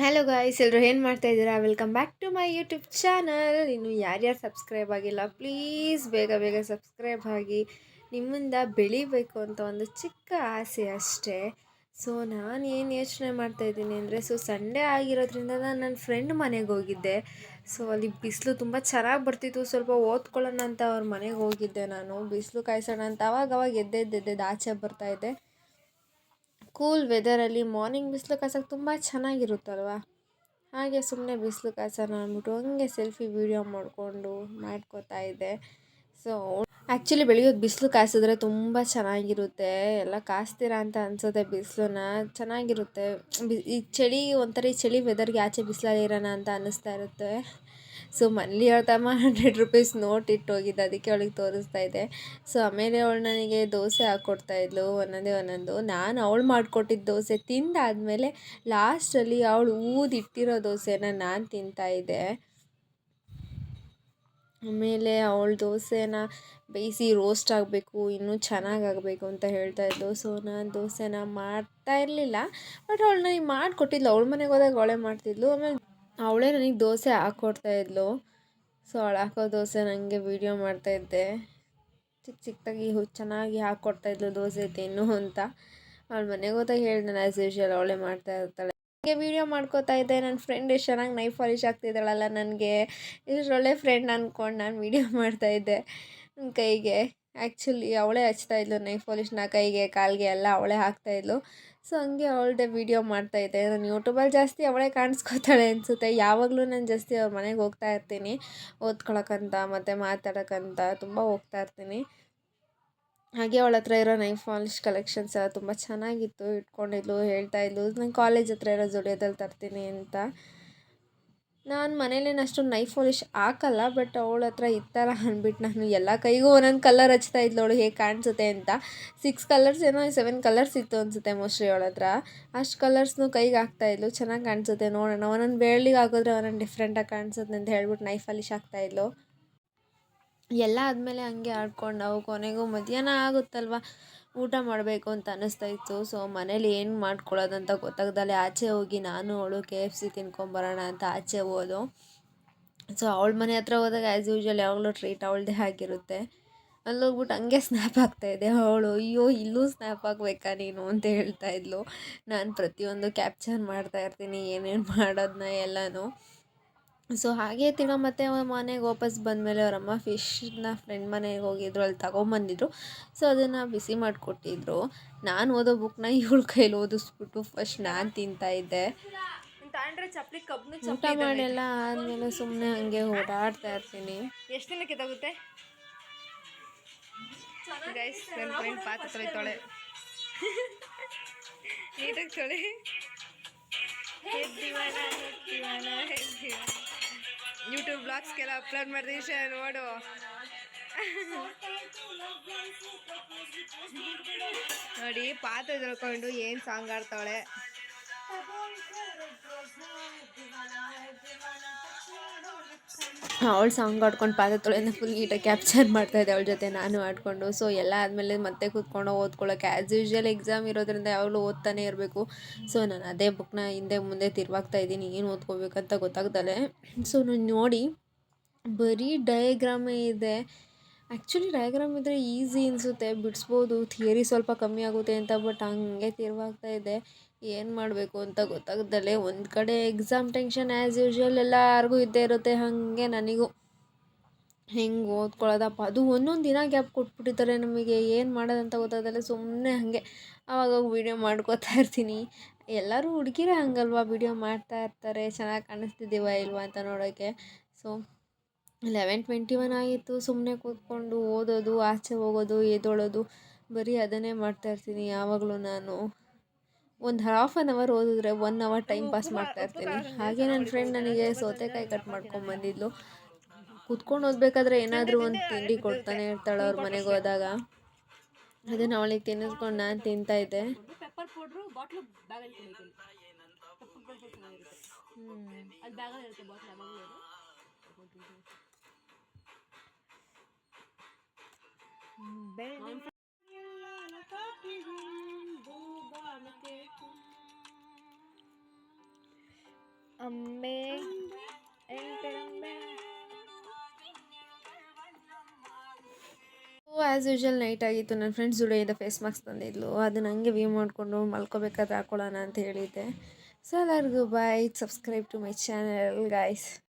Hello guys, ಎಲ್ಲರೂ ಏನು ಮಾಡ್ತಾ ಇದ್ದೀರಾ? Welcome back to my YouTube channel. ಇನ್ನು ಯಾರ್ಯಾರು ಸಬ್ಸ್ಕ್ರೈಬ್ ಆಗಿಲ್ಲ ಪ್ಲೀಸ್ ಬೇಗ ಬೇಗ ಸಬ್ಸ್ಕ್ರೈಬ್ ಆಗಿ. ನಿಮ್ಮಿಂದ ಬೆಳಿಬೇಕು ಅಂತ ಒಂದು ಚಿಕ್ಕ ಆಸೆ ಅಷ್ಟೇ. ಸೊ ನಾನು ಏನು ಯೋಚನೆ ಮಾಡ್ತಾಯಿದ್ದೀನಿ ಅಂದರೆ, ಸಂಡೇ ಆಗಿರೋದ್ರಿಂದ ನಾನು ನನ್ನ ಫ್ರೆಂಡ್ ಮನೆಗೆ ಹೋಗಿದ್ದೆ. ಸೊ ಅಲ್ಲಿ ಬಿಸಿಲು ತುಂಬ ಚೆನ್ನಾಗಿ ಬರ್ತಿತ್ತು. ಸ್ವಲ್ಪ ಓದ್ಕೊಳ್ಳೋಣ ಅಂತ ಅವ್ರ ಮನೆಗೆ ಹೋಗಿದ್ದೆ. ನಾನು ಬಿಸಿಲು ಕಾಯಿಸೋಣ ಅಂತ ಅವಾಗ ಎದ್ದೆದ್ದು ಆಚೆ ಬರ್ತಾಯಿದ್ದೆ. ಕೂಲ್ ವೆದರಲ್ಲಿ ಮಾರ್ನಿಂಗ್ ಬಿಸಿಲು ಕಾಯ್ಸೋಕ್ಕೆ ತುಂಬ ಚೆನ್ನಾಗಿರುತ್ತಲ್ವ. ಹಾಗೆ ಸುಮ್ಮನೆ ಬಿಸಿಲು ಕಾಯ್ಸೋಣ ಅಂದ್ಬಿಟ್ಟು ಹಂಗೆ ಸೆಲ್ಫಿ ವೀಡಿಯೋ ಮಾಡ್ಕೋತಾ ಇದ್ದೆ. ಸೊ ಆ್ಯಕ್ಚುಲಿ ಬೆಳಿಗ್ಗೆ ಬಿಸಿಲು ಕಾಯಿಸಿದ್ರೆ ತುಂಬ ಚೆನ್ನಾಗಿರುತ್ತೆ. ಎಲ್ಲ ಕಾಸ್ತೀರಾ ಅಂತ ಅನಿಸುತ್ತೆ. ಬಿಸಿಲನ್ನ ಚೆನ್ನಾಗಿರುತ್ತೆ. ಈ ಚಳಿ ಒಂಥರ ಚಳಿ ವೆದರ್ಗೆ ಆಚೆ ಬಿಸಿಲಲ್ಲಿ ಇರೋಣ ಅಂತ ಅನ್ನಿಸ್ತಾ ಇರುತ್ತೆ. ಸೊ ಮನೇಲಿ ಹೇಳ್ತಮ್ಮ 100 ರೂಪೀಸ್ ನೋಟ್ ಇಟ್ಟು ಹೋಗಿದ್ದೆ, ಅದಕ್ಕೆ ಅವಳಿಗೆ ತೋರಿಸ್ತಾ ಇದ್ದೆ. ಸೊ ಆಮೇಲೆ ಅವಳು ನನಗೆ ದೋಸೆ ಹಾಕ್ಕೊಡ್ತಾಯಿದ್ಲು ಒಂದೊಂದು. ನಾನು ಅವಳು ಮಾಡಿಕೊಟ್ಟಿದ್ದ ದೋಸೆ ತಿಂದಾದಮೇಲೆ ಲಾಸ್ಟಲ್ಲಿ ಅವಳು ಊದಿಟ್ಟಿರೋ ದೋಸೆನ ನಾನು ತಿಂತಾಯಿದ್ದೆ. ಆಮೇಲೆ ಅವಳು ದೋಸೆನ ಬೇಯಿಸಿ ರೋಸ್ಟ್ ಆಗಬೇಕು, ಇನ್ನೂ ಚೆನ್ನಾಗಾಗಬೇಕು ಅಂತ ಹೇಳ್ತಾಯಿದ್ಲು. ಸೊ ನಾನು ದೋಸೆನ ಮಾಡ್ತಾ ಇರಲಿಲ್ಲ, ಬಟ್ ಅವಳು ನನಗೆ ಮಾಡಿಕೊಟ್ಟಿದ್ಲು. ಅವಳ ಮನೆಗೆ ಹೋದಾಗ ಅವಳೇ ಮಾಡ್ತಿದ್ಲು. ಆಮೇಲೆ ಅವಳೇ ನನಗೆ ದೋಸೆ ಹಾಕ್ಕೊಡ್ತಾಯಿದ್ಲು. ಸೊ ಅವಳು ಹಾಕೋ ದೋಸೆ ನನಗೆ ವೀಡಿಯೋ ಮಾಡ್ತಾಯಿದ್ದೆ. ಚಿಕ್ಕದಾಗಿ ಚೆನ್ನಾಗಿ ಹಾಕ್ಕೊಡ್ತಾಯಿದ್ಲು ದೋಸೆ ತಿನ್ನು ಅಂತ. ಅವಳ ಮನೆಗೆ ಹೋದಾಗ ಹೇಳಿದೆ, ಆ್ಯಸ್ ಯೂಶ್ವಲ್ ಅವಳೇ ಮಾಡ್ತಾ ಇರ್ತಾಳೆ. ನನಗೆ ವೀಡಿಯೋ ಮಾಡ್ಕೋತಾ ಇದ್ದೆ. ನನ್ನ ಫ್ರೆಂಡ್ ಎಷ್ಟು ಚೆನ್ನಾಗಿ ನೈಫ್ ಪಾಲಿಶ್ ಆಗ್ತಿದ್ದಾಳಲ್ಲ, ನನಗೆ ಇಷ್ಟರೊಳ್ಳೆ ಫ್ರೆಂಡ್ ಅಂದ್ಕೊಂಡು ನಾನು ವೀಡಿಯೋ ಮಾಡ್ತಾಯಿದ್ದೆ. ನನ್ನ ಕೈಗೆ ಆ್ಯಕ್ಚುಲಿ ಅವಳೇ ಹಚ್ತಾಯಿದ್ಲು ನೈಫ್ ಪಾಲಿಶ್ನ, ಕೈಗೆ ಕಾಲಿಗೆ ಎಲ್ಲ ಅವಳೇ ಹಾಕ್ತಾಯಿದ್ಲು. ಸೊ ಹಂಗೆ ಅವಳದೇ ವೀಡಿಯೋ ಮಾಡ್ತಾಯಿದ್ದೆ. ನಾನು ಯೂಟ್ಯೂಬಲ್ಲಿ ಜಾಸ್ತಿ ಅವಳೇ ಕಾಣಿಸ್ಕೋತಾಳೆ ಅನಿಸುತ್ತೆ. ಯಾವಾಗಲೂ ನಾನು ಜಾಸ್ತಿ ಅವ್ರ ಮನೆಗೆ ಹೋಗ್ತಾ ಇರ್ತೀನಿ ಓದ್ಕೊಳಕ್ಕಂತ ಮತ್ತು ಮಾತಾಡೋಕ್ಕಂತ ತುಂಬ ಹೋಗ್ತಾ ಇರ್ತೀನಿ. ಹಾಗೆ ಅವಳ ಹತ್ರ ಇರೋ ನೈಫ್ ಪಾಲಿಶ್ ಕಲೆಕ್ಷನ್ಸ್ ಎಲ್ಲ ತುಂಬ ಚೆನ್ನಾಗಿತ್ತು. ಇಟ್ಕೊಂಡಿದ್ಲು, ಹೇಳ್ತಾಯಿದ್ಲು ನಾನು ಕಾಲೇಜ್ ಹತ್ರ ಇರೋ ಜುಡಿಯೋದಲ್ಲಿ ತರ್ತೀನಿ ಅಂತ. ನಾನು ಮನೇಲೇನು ಅಷ್ಟೊಂದು ನೈಫ್ ಪಾಲಿಶ್ ಹಾಕಲ್ಲ, ಬಟ್ ಅವಳ ಹತ್ರ ಈ ಥರ ಅಂದ್ಬಿಟ್ಟು ನಾನು ಎಲ್ಲ ಕೈಗೂ ಒಂದೊಂದು ಕಲರ್ ಹಚ್ತಾಯಿದ್ಲು ಅವಳು ಹೇಗೆ ಕಾಣಿಸುತ್ತೆ ಅಂತ. 6 ಕಲರ್ಸ್ ಏನೋ 7 ಕಲರ್ಸ್ ಇತ್ತು ಅನಿಸುತ್ತೆ ಮೋಸ್ಟ್ಲಿ ಅವಳ ಹತ್ರ. ಅಷ್ಟು ಕಲರ್ಸ್ನು ಕೈಗೆ ಹಾಕ್ತಾಯಿದ್ಲು. ಚೆನ್ನಾಗಿ ಕಾಣಿಸುತ್ತೆ ನೋಡೋಣ, ಒಂದೊಂದು ಬೆರಳಿಗೆ ಹಾಕಿದ್ರೆ ಒಂದೊಂದು ಡಿಫ್ರೆಂಟಾಗಿ ಕಾಣಿಸುತ್ತೆ ಅಂತ ಹೇಳ್ಬಿಟ್ಟು ನೈಫ್ ಪಾಲಿಶ್ ಹಾಕ್ತಾಯಿದ್ಲು. ಎಲ್ಲ ಆದಮೇಲೆ ಹಂಗೆ ಆಡ್ಕೊಂಡು ನಾವು ಕೊನೆಗೂ ಮಧ್ಯಾಹ್ನ ಆಗುತ್ತಲ್ವ, ಊಟ ಮಾಡಬೇಕು ಅಂತ ಅನ್ನಿಸ್ತಾ ಇತ್ತು. ಸೊ ಮನೇಲಿ ಏನು ಮಾಡ್ಕೊಳ್ಳೋದಂತ ಗೊತ್ತಾಗ್ದಲೆ ಆಚೆ ಹೋಗಿ ನಾನು ಅವಳು KFC ತಿನ್ಕೊಂಬರೋಣ ಅಂತ ಆಚೆ ಹೋದೋ. ಸೊ ಅವಳ ಮನೆ ಹತ್ರ ಹೋದಾಗ ಆ್ಯಸ್ ಯೂಶ್ವಲ್ ಯಾವಾಗಲೂ ಟ್ರೀಟ್ ಅವಳದೇ ಆಗಿರುತ್ತೆ. ಅಲ್ಲೋಗ್ಬಿಟ್ಟು ಹಂಗೆ ಸ್ನ್ಯಾಪ್ ಹಾಕ್ತಾಯಿದ್ದೆ. ಅವಳು ಅಯ್ಯೋ ಇಲ್ಲೂ ಸ್ನ್ಯಾಪ್ ಹಾಕ್ಬೇಕಾ ನೀನು ಅಂತ ಹೇಳ್ತಾಯಿದ್ಲು. ನಾನು ಪ್ರತಿಯೊಂದು ಕ್ಯಾಪ್ಚರ್ ಮಾಡ್ತಾಯಿರ್ತೀನಿ ಏನೇನು ಮಾಡೋದನ್ನ ಎಲ್ಲನೂ. ಸೊ ಹಾಗೆ ತಿರ್ಗಾ ಮತ್ತೆ ಮನೆಗೆ ವಾಪಸ್ ಬಂದಮೇಲೆ ಅವರಮ್ಮ ಫಿಶ್ನ ಫ್ರೆಂಡ್ ಮನೆಗೆ ಹೋಗಿದ್ರು, ಅಲ್ಲಿ ತಗೊಂಬಂದಿದ್ರು. ಸೊ ಅದನ್ನು ಬಿಸಿ ಮಾಡಿಕೊಟ್ಟಿದ್ರು. ನಾನು ಓದೋ ಬುಕ್ನ ಇವಳ ಕೈಲಿ ಓದಿಸ್ಬಿಟ್ಟು ಫಸ್ಟ್ ನಾನು ತಿಂತಾಯಿದ್ದೆ. ಊಟ ಮಾಡೆಲ್ಲ ಆದಮೇಲೆ ಸುಮ್ಮನೆ ಹಂಗೆ ಓಡಾಡ್ತಾ ಇರ್ತೀನಿ. ಎಷ್ಟು ದಿನಕ್ಕೆ ತಗುತ್ತೆ ಗೈಸ್? ನನ್ನ ಫ್ರೆಂಡ್ ಪಾತ್ರೆ ತೊಳಿತಾಳೆ, ನೀಟಾಗಿ ತೊಳಿ. ಯೂಟ್ಯೂಬ್ ಬ್ಲಾಗ್ಸ್ಗೆಲ್ಲ ಅಪ್ಲೋಡ್ ಮಾಡ್ತೀನಿ, ನೋಡು. ನೋಡಿ ಪಾತ್ರೆ ತೊಳ್ಕೊಂಡು ಏನು ಸಾಂಗ್ ಆಡ್ತಾವಳೆ. ಅವಳು ಸಾಂಗ್ ಆಡ್ಕೊಂಡು ಪಾತ್ರೆ ತೊಳೆನ ಫುಲ್ ನೀಟಾಗಿ ಕ್ಯಾಪ್ಚರ್ ಮಾಡ್ತಾಯಿದ್ದೆ ಅವಳ ಜೊತೆ ನಾನು ಆಡಿಕೊಂಡು. ಸೊ ಎಲ್ಲ ಆದಮೇಲೆ ಮತ್ತೆ ಕೂತ್ಕೊಂಡು ಓದ್ಕೊಳ್ಳೋಕೆ ಆ್ಯಸ್ ಯೂಶ್ವಲ್ ಎಕ್ಸಾಮ್ ಇರೋದ್ರಿಂದ ಯಾವಾಗಲೂ ಓದ್ತಾನೆ ಇರಬೇಕು. ಸೊ ನಾನು ಅದೇ ಬುಕ್ನ ಹಿಂದೆ ಮುಂದೆ ತಿರುವಾಗ್ತಾ ಇದ್ದೀನಿ, ಏನು ಓದ್ಕೋಬೇಕಂತ ಗೊತ್ತಾಗ್ದಲೆ. ಸೊ ನಾನು ನೋಡಿ ಬರೀ ಡಯಾಗ್ರಾಮೇ ಇದೆ. ಆ್ಯಕ್ಚುಲಿ ಡಯಾಗ್ರಾಮ್ ಇದ್ದರೆ ಈಸಿ ಅನಿಸುತ್ತೆ, ಬಿಡಿಸ್ಬೋದು, ಥಿಯರಿ ಸ್ವಲ್ಪ ಕಮ್ಮಿ ಆಗುತ್ತೆ ಅಂತ. ಬಟ್ ಹಂಗೆ ತಿರುವಾಗ್ತಾ ಇದೆ, ಏನು ಮಾಡಬೇಕು ಅಂತ ಗೊತ್ತಾಗ್ದಲೆ. ಒಂದು ಕಡೆ ಎಕ್ಸಾಮ್ ಟೆನ್ಷನ್ ಆ್ಯಸ್ ಯೂಶ್ವಲ್ ಎಲ್ಲರಿಗೂ ಇದ್ದೇ ಇರುತ್ತೆ, ಹಾಗೆ ನನಗೂ ಹೆಂಗೆ ಓದ್ಕೊಳ್ಳೋದಪ್ಪ. ಅದು ಒಂದೊಂದು ದಿನ ಗ್ಯಾಪ್ ಕೊಟ್ಬಿಟ್ಟಿರ್ತಾರೆ ನಮಗೆ, ಏನು ಮಾಡೋದಂತ ಗೊತ್ತಾಗ್ದಲೆ ಸುಮ್ಮನೆ ಹಾಗೆ ಆವಾಗ ವೀಡಿಯೋ ಮಾಡ್ಕೋತಾ ಇರ್ತೀನಿ. ಎಲ್ಲರೂ ಹುಡುಗಿರೇ ಹಂಗಲ್ವಾ, ವೀಡಿಯೋ ಮಾಡ್ತಾ ಇರ್ತಾರೆ ಚೆನ್ನಾಗಿ ಕಾಣಿಸ್ತಿದ್ದೀವ ಇಲ್ವಾ ಅಂತ ನೋಡೋಕ್ಕೆ. ಸೊ 11:21 ಆಗಿತ್ತು. ಸುಮ್ಮನೆ ಕೂತ್ಕೊಂಡು ಓದೋದು, ಆಚೆ ಹೋಗೋದು, ಎದ್ದೊಳೋದು, ಬರೀ ಅದನ್ನೇ ಮಾಡ್ತಾಯಿರ್ತೀನಿ ಯಾವಾಗಲೂ. ನಾನು ಒಂದು ಹಾಫ್ ಆನ್ ಅವರ್ ಓದಿದ್ರೆ 1 ಅವರ್ ಟೈಮ್ ಪಾಸ್ ಮಾಡ್ತಾಯಿರ್ತೀನಿ. ಹಾಗೆ ನನ್ನ ಫ್ರೆಂಡ್ ನನಗೆ ಸೌತೆಕಾಯಿ ಕಟ್ ಮಾಡ್ಕೊಂಬಂದಿದ್ಲು. ಕೂತ್ಕೊಂಡು ಓದಬೇಕಾದ್ರೆ ಏನಾದರೂ ಒಂದು ತಿಂಡಿ ಕೊಡ್ತಾನೆ ಇರ್ತಾಳೆ ಅವ್ರ ಮನೆಗೆ ಹೋದಾಗ. ಅದನ್ನು ಅವಳಿಗೆ ತಿನ್ನಿಸ್ಕೊಂಡು ನಾನು ತಿಂತಾಯಿದ್ದೆ. ಅಂಬೆ ಎಂಕಡಂಬೆ. ಆ್ಯಸ್ ಯೂಶುವಲ್ ನೈಟ್ ಆಗಿತ್ತು. ನನ್ನ ಫ್ರೆಂಡ್ಸ್ ಜುಡಿಯಿಂದ ಫೇಸ್ ಮಾಸ್ಕ್ ತಂದಿದ್ಲು, ಅದನ್ನ ಹಂಗೆ ವ್ಯೂ ಮಾಡಿಕೊಂಡು ಮಲ್ಕೋಬೇಕಾದ್ರೆ ಹಾಕೊಳ್ಳೋಣ ಅಂತ ಹೇಳಿದ್ದೆ. ಸೊ ಎಲ್ಲರಿಗೂ bye, subscribe to my channel guys.